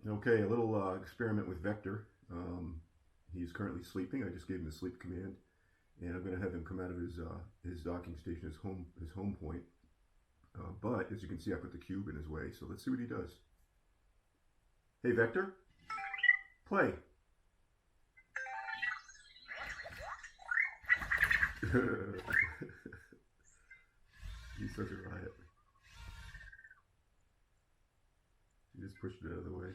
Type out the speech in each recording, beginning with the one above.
Okay, a little experiment with Vector. He's currently sleeping. I just gave him the sleep command, and I'm going to have him come out of his docking station, his home point. But as you can see, I put the cube in his way. So let's see what he does. Hey, Vector, play. He's such a riot. He just pushed it out of the way.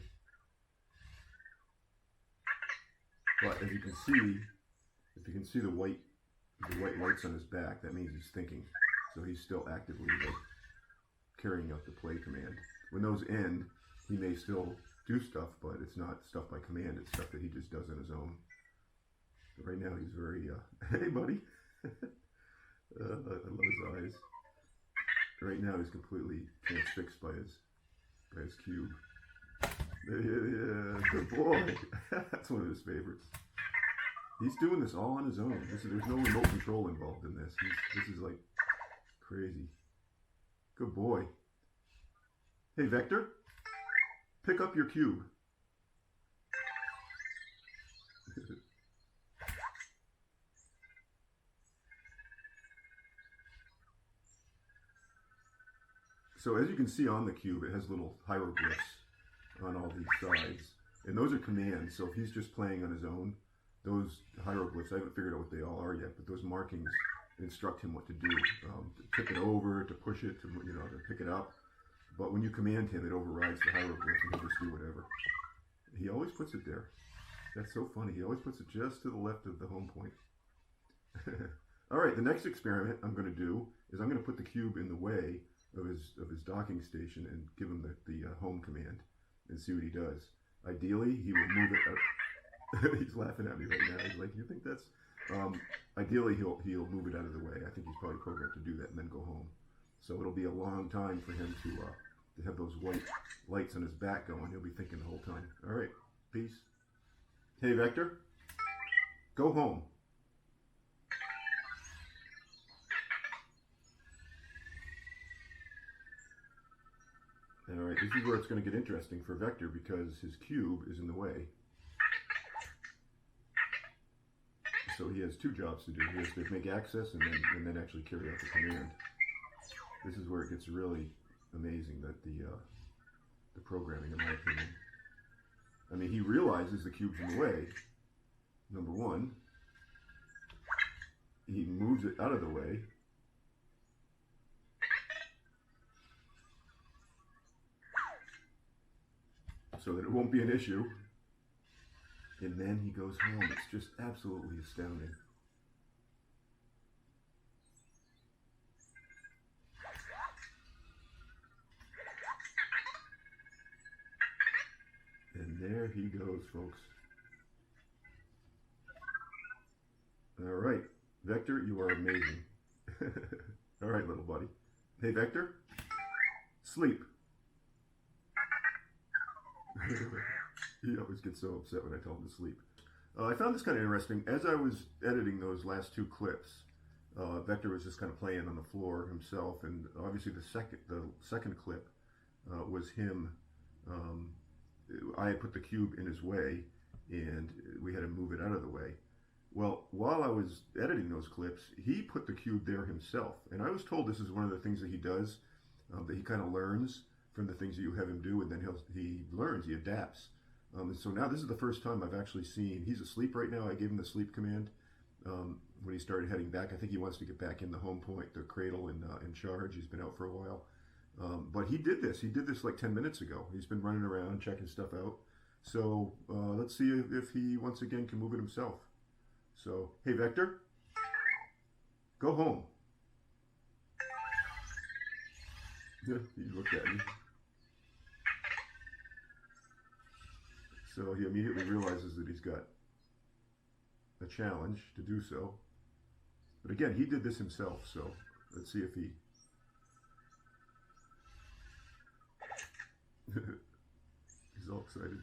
But as you can see, if you can see the white lights on his back, that means he's thinking. So he's still actively carrying out the play command. When those end, he may still do stuff, but it's not stuff by command. It's stuff that he just does on his own. But right now he's very, hey buddy. I love his eyes. Right now he's completely transfixed by his cube. Yeah, good boy. That's one of his favorites. He's doing this all on his own. There's no remote control involved in this. This is like crazy. Good boy. Hey, Vector, pick up your cube. So as you can see on the cube, it has little hieroglyphs on all these sides. And those are commands. So if he's just playing on his own, those hieroglyphs, I haven't figured out what they all are yet, but those markings instruct him what to do. To tip it over, to push it, to pick it up. But when you command him, it overrides the hieroglyph and he'll just do whatever. He always puts it there. That's so funny. He always puts it just to the left of the home point. All right, the next experiment I'm going to do is I'm going to put the cube in the way of his docking station and give him the home command and see what he does. Ideally, he will move it out. He's laughing at me right now. He's like, "You think that's?" Ideally, he'll move it out of the way. I think he's probably programmed to do that and then go home. So it'll be a long time for him to have those white lights on his back going. He'll be thinking the whole time. All right, peace. Hey, Vector, go home. All right, this is where it's going to get interesting for Vector because his cube is in the way. So he has two jobs to do. He has to make access and then actually carry out the command. This is where it gets really amazing, that the programming, in my opinion. I mean, he realizes the cube's in the way. Number one, he moves it out of the way. So that it won't be an issue. And then he goes home. It's just absolutely astounding. And there he goes, folks. All right, Vector, you are amazing. All right, little buddy. Hey, Vector, sleep. He always gets so upset when I tell him to sleep. I found this kind of interesting. As I was editing those last two clips, Vector was just kind of playing on the floor himself, and obviously the second clip was him. I had put the cube in his way, and we had to move it out of the way. Well, while I was editing those clips, he put the cube there himself, and I was told this is one of the things that he does, that he kind of learns from the things that you have him do, and then he learns, he adapts. And so now this is the first time I've actually seen, he's asleep right now. I gave him the sleep command when he started heading back. I think he wants to get back in the home point, the cradle, and in charge. He's been out for a while. But he did this like 10 minutes ago. He's been running around checking stuff out. So let's see if he once again can move it himself. So, hey Vector, go home. He looked at me. So he immediately realizes that he's got a challenge to do so. But again, he did this himself, so let's see if he... He's all excited.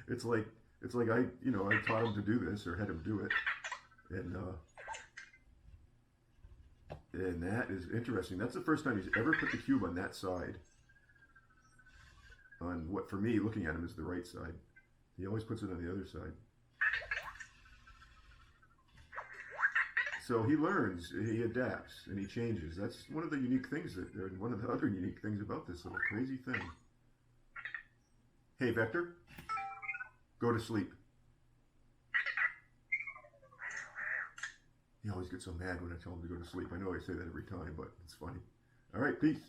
It's like I taught him to do this, or had him do it. And that is interesting. That's the first time he's ever put the cube on that side. on what, for me, looking at him, is the right side. He always puts it on the other side. So he learns, he adapts, and he changes. That's one of the unique things one of the other unique things about this little crazy thing. Hey, Vector, go to sleep. He always gets so mad when I tell him to go to sleep. I know I say that every time, but it's funny. All right, peace.